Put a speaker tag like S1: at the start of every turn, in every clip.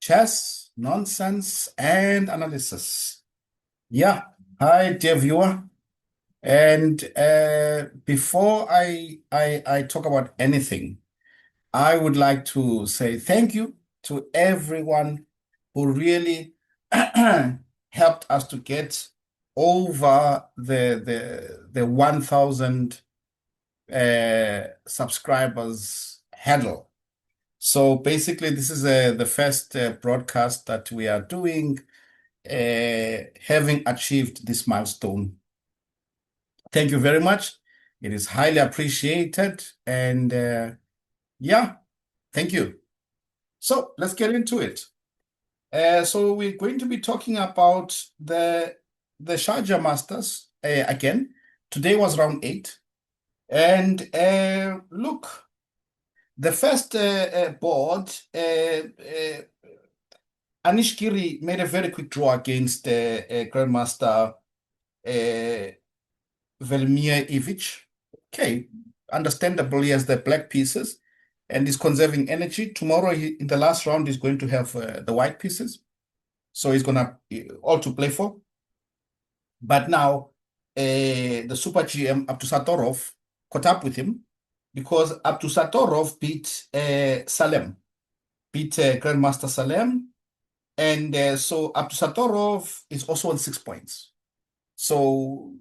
S1: chess, nonsense, and analysis. Yeah. Hi, dear viewer. And before I talk about anything, I would like to say thank you to everyone who really helped us to get over the 1,000 subscribers hurdle. So basically, this is the first broadcast that we are doing, having achieved this milestone. Thank you very much. It is highly appreciated. And yeah, thank you. So let's get into it. So we're going to be talking about the Sharjah Masters again. Today was round 8. And look, the first board, Anish Giri made a very quick draw against Grandmaster Velimir Ivic. Okay, understandable, he has the black pieces and he's conserving energy. Tomorrow, in the last round, he's going to have the white pieces. So he's going to all to play for. But now, the Super GM, Abdusatorov, caught up with him because Abdusatorov beat Salem, beat Grandmaster Salem. And so Abdusatorov is also on 6 points. So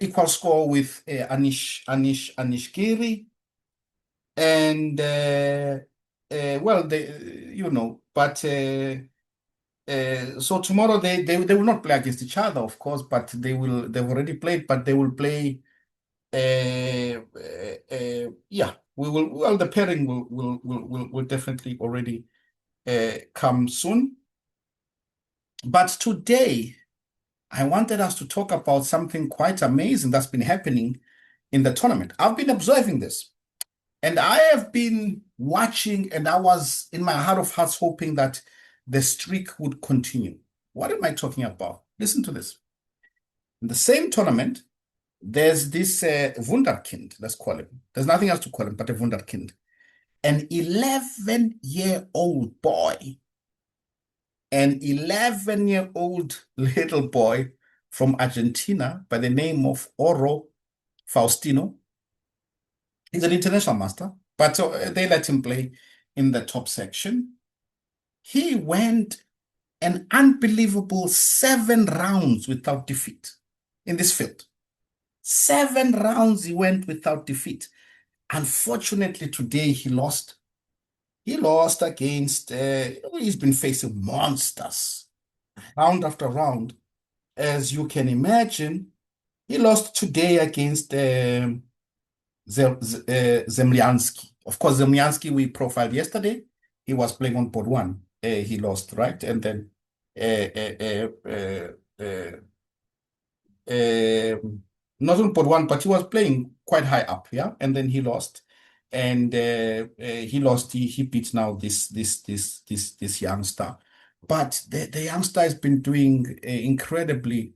S1: equal score with Anish Giri. And well, but so tomorrow they will not play against each other, of course, but they've already played, but they will play. Yeah, the pairing will definitely already come soon. But today, I wanted us to talk about something quite amazing that's been happening in the tournament. I've been observing this, and I have been watching, and I was in my heart of hearts hoping that the streak would continue. What am I talking about? Listen to this. In the same tournament, there's this wunderkind, let's call him. There's nothing else to call him but a wunderkind. An 11-year-old boy, an 11-year-old little boy from Argentina by the name of Ora Faustino. He's an international master, but they let him play in the top section. He went an unbelievable 7 rounds without defeat in this field. 7 rounds he went without defeat. Unfortunately, today he lost. He lost against, he's been facing monsters round after round. As you can imagine, he lost today against Zemlyansky. Of course, Zemlyansky we profiled yesterday. He was playing on board 1. He lost, right? And then not on board 1, but he was playing quite high up, yeah. And then he lost, and he lost. He beat now this youngster, but the youngster has been doing incredibly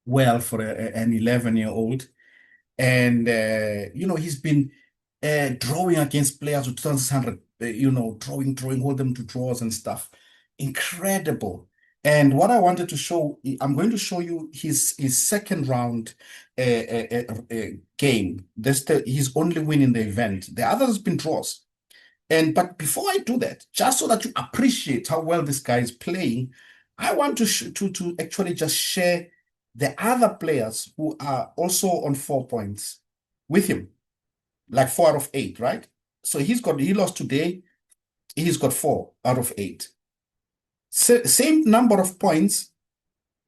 S1: well for an 11-year-old, and he's been drawing against players with 2,600, drawing, hold them to draws and stuff. Incredible. And what I wanted to show, I'm going to show you his second round game. That's his only win in the event. The others has been draws. But before I do that, just so that you appreciate how well this guy is playing, I want to actually just share the other players who are also on 4 points with him, like 4 out of 8, right? So he lost today. He's got 4 out of 8. Same number of points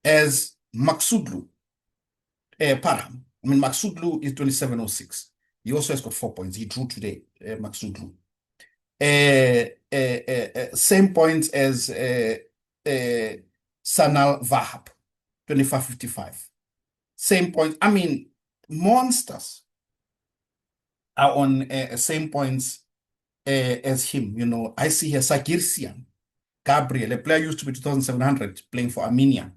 S1: as Maksudlu Parham. I mean, Maksudlu is 2706. He also has got 4 points. He drew today, Maksudlu. Same points as Sanal Vahab, 2555. Same point. I mean, monsters are on same points as him. I see here Sagirsian. Gabriel, a player used to be 2,700 playing for Armenia.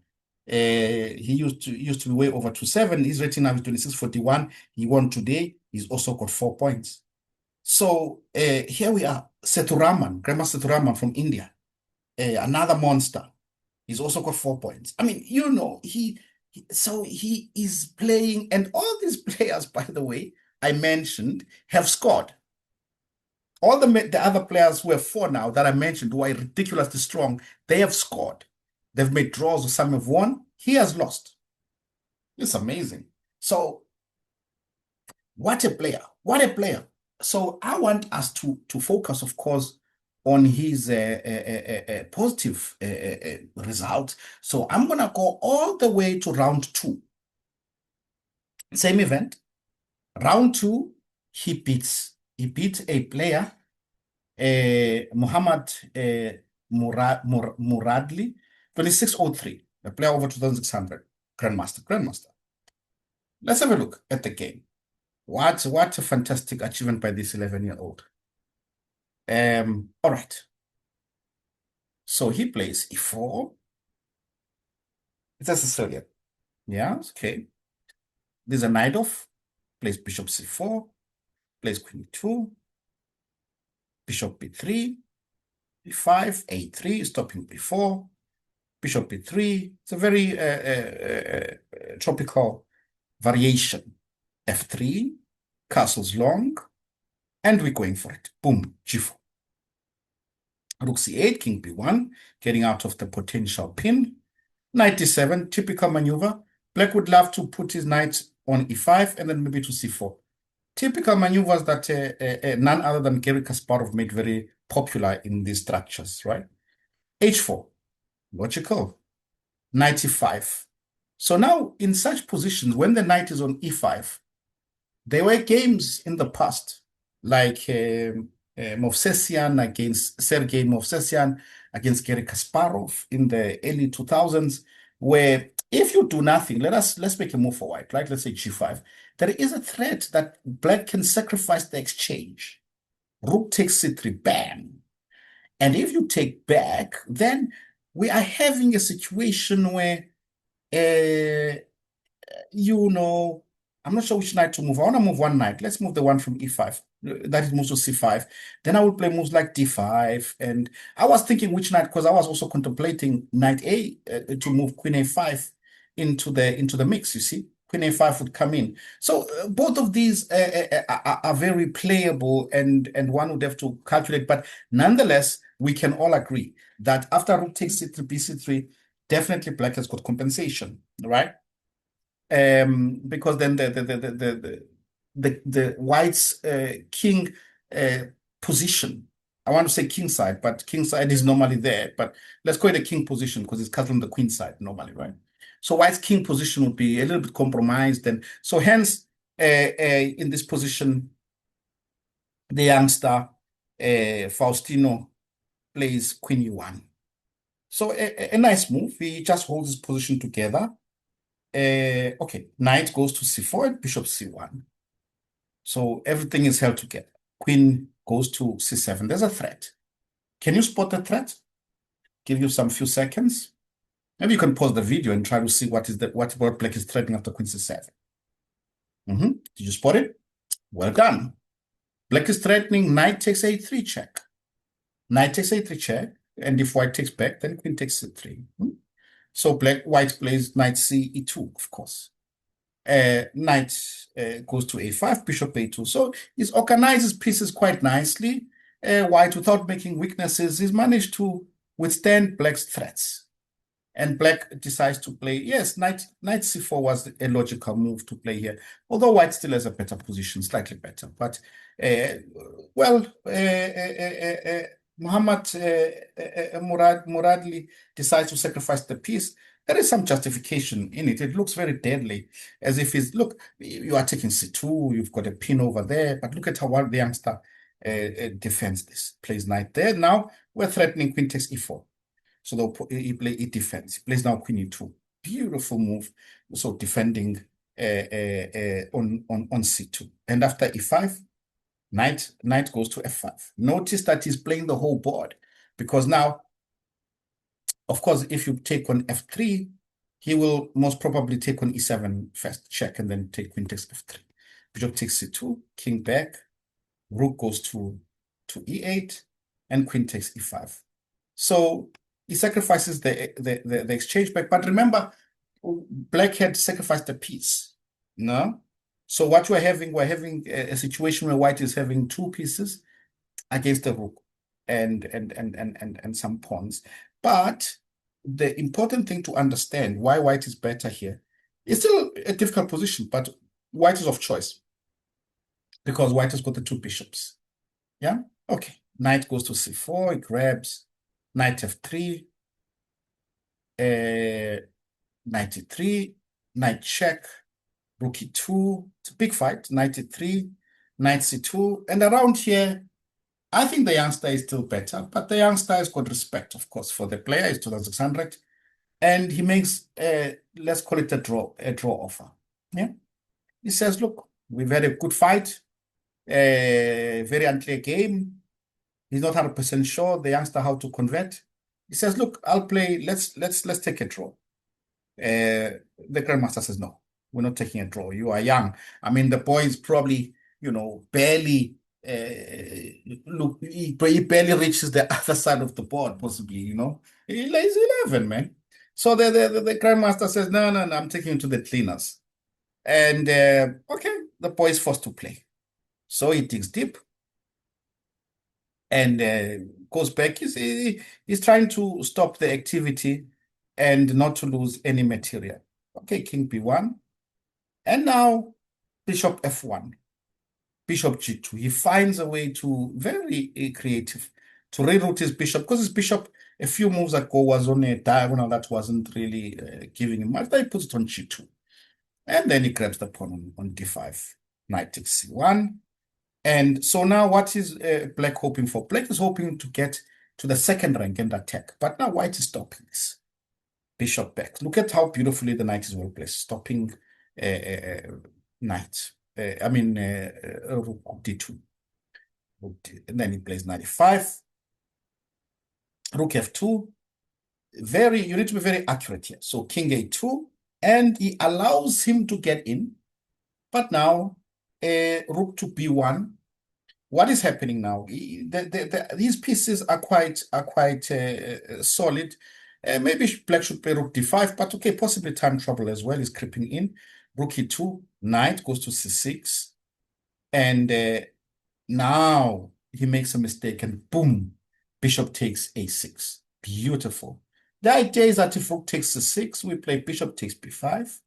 S1: He used to be way over 2.7. His rating now is 2641. He won today. He's also got 4 points. So here we are, Seturaman, Grandmaster Seturaman from India, another monster. He's also got 4 points. I mean, so he is playing, and all these players, by the way, I mentioned, have scored. All the other players who have four now that I mentioned, who are ridiculously strong, they have scored. They've made draws, or some have won. He has lost. It's amazing. So, what a player! What a player! So, I want us to focus, of course, on his positive result. So, I'm gonna go all the way to round two. Same event. Round two, he beat a player, Muhammad Muradli, 2603, a player over 2,600, Grandmaster. Let's have a look at the game. What a fantastic achievement by this 11-year-old. All right. So he plays e4. It's a Sicilian. Yeah, okay. There's a knight off, plays bishop c4, plays queen e2, bishop b3, b5, a3, stopping b4, bishop b3. It's a very tropical variation. f3, castle's long, and we're going for it. Boom, g4. Rook c8, king b1, getting out of the potential pin. Knight d7, typical maneuver. Black would love to put his knight on e5 and then maybe to c4. Typical maneuvers that none other than Garry Kasparov made very popular in these structures, right? h4, logical. Knight e5. So now in such positions, when the knight is on e5, there were games in the past, like Movsesian against Sergei Movsesian against Garry Kasparov in the early 2000s, where if you do nothing, let's make a move for white, right? Let's say g5. There is a threat that black can sacrifice the exchange. Rook takes c3, bam. And if you take back, then we are having a situation where uh, I'm not sure which knight to move. I want to move one knight. Let's move the one from e5. That is moves to c5. Then I will play moves like d5. And I was thinking which knight, because I was also contemplating knight a to move queen a5 into the mix, you see. Queen a5 would come in. So both of these are very playable, and one would have to calculate. But nonetheless, we can all agree that after rook takes c3, bc3, definitely black has got compensation, right? Because then the white's king position. I want to say king side, but king side is normally there. But let's call it a king position because it's cut on the queen side normally, right? So white's king position would be a little bit compromised, and so hence in this position, the youngster Faustino plays queen e1. So a nice move. He just holds his position together. Okay, knight goes to c4 and bishop c1. So everything is held together. Queen goes to c7. There's a threat. Can you spot the threat? Give you some few seconds. Maybe you can pause the video and try to see what black is threatening after queen c7. Did you spot it? Well done. Black is threatening knight takes a3 check. Knight takes a3 check, and if white takes back, then queen takes c3. So white plays knight c e2, of course. Knight goes to a5, bishop a2. So he organizes pieces quite nicely. White, without making weaknesses, he's managed to withstand black's threats. And black decides to play, yes, knight c4 was a logical move to play here, although white still has a better position, slightly better. But, Muhammad Muradli decides to sacrifice the piece. There is some justification in it. It looks very deadly, as if look, you are taking c2, you've got a pin over there, but look at how well the youngster defends this. Plays knight there. Now we're threatening queen takes e4. So he defends. He plays now queen e2. Beautiful move. So defending on c2. And after e5, knight goes to f5. Notice that he's playing the whole board, because now, of course, if you take on f3, he will most probably take on e7 first, check, and then take queen takes f3. Bishop takes c2, king back. rook goes to e8, and queen takes e5. So he sacrifices the exchange back. But remember, black had sacrificed a piece. No? So what we're having a situation where white is having two pieces against the rook and some pawns. But the important thing to understand why white is better here, it's still a difficult position, but white is of choice because white has got the two bishops. Yeah? Okay. Knight goes to c4, it grabs, knight f3, knight e3, knight check, rook e2. It's a big fight. Knight e3, knight c2. And around here, I think the youngster is still better, but the youngster has got respect, of course, for the player. It's 2,600. And he makes, let's call it a draw offer. Yeah. He says, look, we've had a good fight, a very unclear game. He's not 100% sure, the youngster, how to convert. He says, look, I'll play, let's take a draw. The Grandmaster says, no, we're not taking a draw. You are young. I mean, the boy is probably, barely, look, he barely reaches the other side of the board, possibly, He's 11, man. So the Grandmaster says, no, I'm taking you to the cleaners. And, okay, the boy is forced to play. So he digs deep and goes back. He's trying to stop the activity and not to lose any material. Okay, king b1. And now bishop f1, bishop g2. He finds a way to, very creative, to reroute his bishop, because his bishop a few moves ago was on a diagonal that wasn't really giving him much. Then he puts it on g2. And then he grabs the pawn on d5. Knight takes c1. And so now what is black hoping for? Black is hoping to get to the second rank and attack. But now white is stopping this. Bishop back. Look at how beautifully the knight is well placed, stopping knight. Rook d2. And then he plays 95. Rook f2. You need to be very accurate here. So king a2, and he allows him to get in. But now rook to b1. What is happening now? These pieces are quite solid. Maybe black should play rook d5, but okay, possibly time trouble as well is creeping in. Rook e2, knight goes to c6, and now he makes a mistake, and boom, bishop takes a6. Beautiful. The idea is that if rook takes c6, we play bishop takes b5,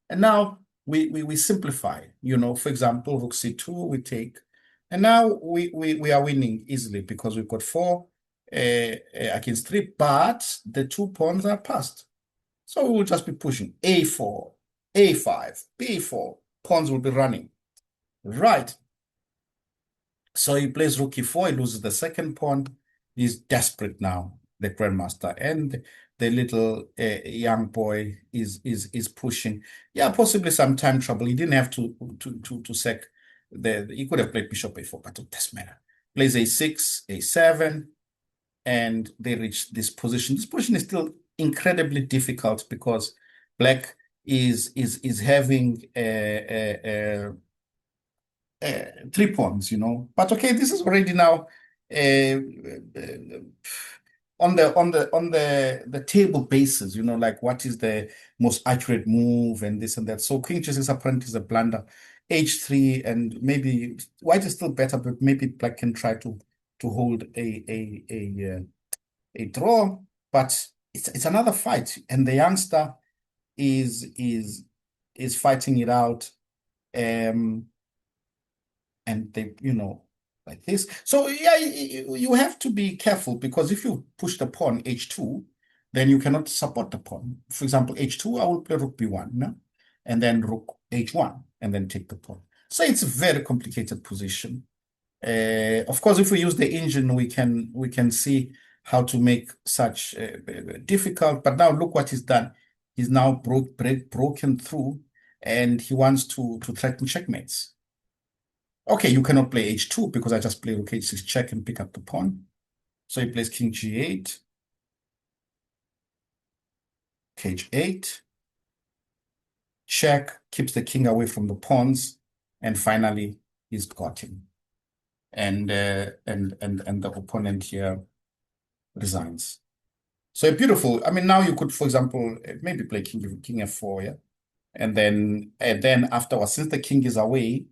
S1: and now we simplify. For example, rook c2, we take. And now we are winning easily because we've got 4 against 3, but the 2 pawns are passed. So we will just be pushing a4, a5, b4. Pawns will be running. Right. So he plays rook e4, he loses the second pawn. He's desperate now, the Grandmaster. And the little young boy is pushing. Yeah, possibly some time trouble. He didn't have to sack. He could have played bishop a4, but it doesn't matter. Plays a6, a7, and they reach this position. This position is still incredibly difficult because black is having 3 pawns, But okay, this is already now on the table basis, like what is the most accurate move and this and that. So king g6 apparently is a blunder. H3, and maybe white is still better, but maybe black can try to hold a draw. But it's another fight, and the youngster is fighting it out. And they, like this. So yeah, you have to be careful, because if you push the pawn h2, then you cannot support the pawn. For example, h2, I will play rook b1, no? And then rook h1, and then take the pawn. So it's a very complicated position. Of course, if we use the engine, we can see how to make such difficult. But now look what he's done. He's now broken through, and he wants to threaten checkmates. Okay, you cannot play h2 because I just play rook h6 check and pick up the pawn. So he plays king g8, h8, check, keeps the king away from the pawns, and finally he's got him. and the opponent here resigns. So beautiful. I mean, now you could, for example, maybe play king f4, yeah, and then afterwards, since the king is away,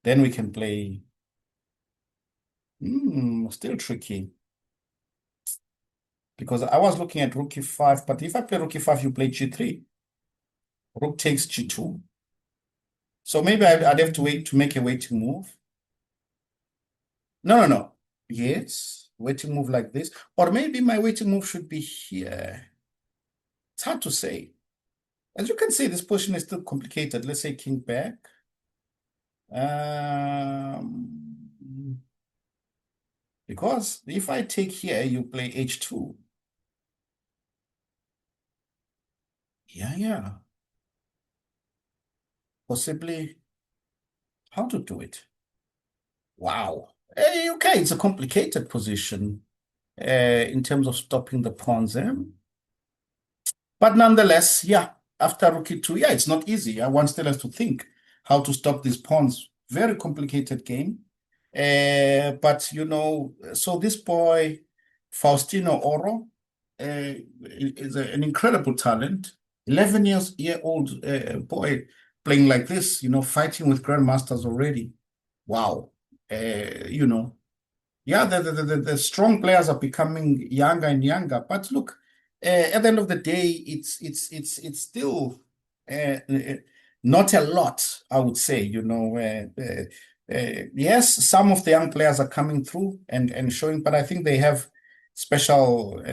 S1: then we can play. Still tricky because I was looking at rook e5, but if I play rook e5, you play g3. Rook takes g2. So maybe I'd have to wait to make a waiting move. No, no, no. Yes, waiting move like this. Or maybe my waiting move should be here. It's hard to say. As you can see, this position is still complicated. Let's say king back. Because if I take here, you play h2. Yeah, yeah. Possibly how to do it. Wow. Okay, it's a complicated position in terms of stopping the pawns. But nonetheless, yeah, after rook e2, yeah, it's not easy. One still has to think how to stop these pawns. Very complicated game. But so this boy, Faustino Oro, is an incredible talent. 11-year-old boy playing like this, fighting with grandmasters already. Wow. You know, yeah, the strong players are becoming younger and younger. But look, at the end of the day, it's still not a lot, I would say. Yes, some of the young players are coming through and showing, but I think they have special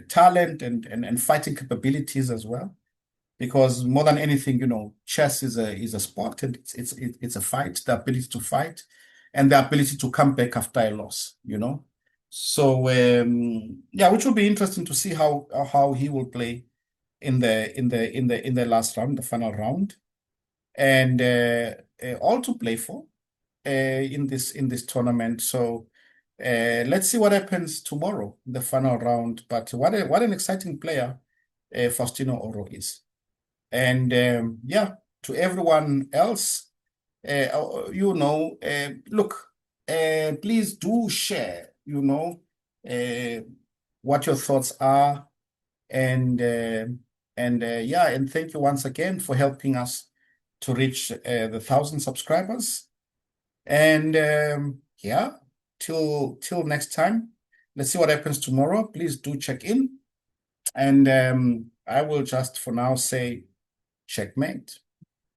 S1: talent and fighting capabilities as well. Because more than anything, chess is a sport and it's a fight, the ability to fight and the ability to come back after a loss. So yeah, which will be interesting to see how he will play in the last round, the final round, and all to play for in this tournament. So let's see what happens tomorrow, the final round. But what an exciting player Faustino Oro is. And yeah, to everyone else, look, please do share, what your thoughts are. And yeah, and thank you once again for helping us to reach the 1,000 subscribers. And yeah, till next time, let's see what happens tomorrow. Please do check in. And I will just for now say checkmate.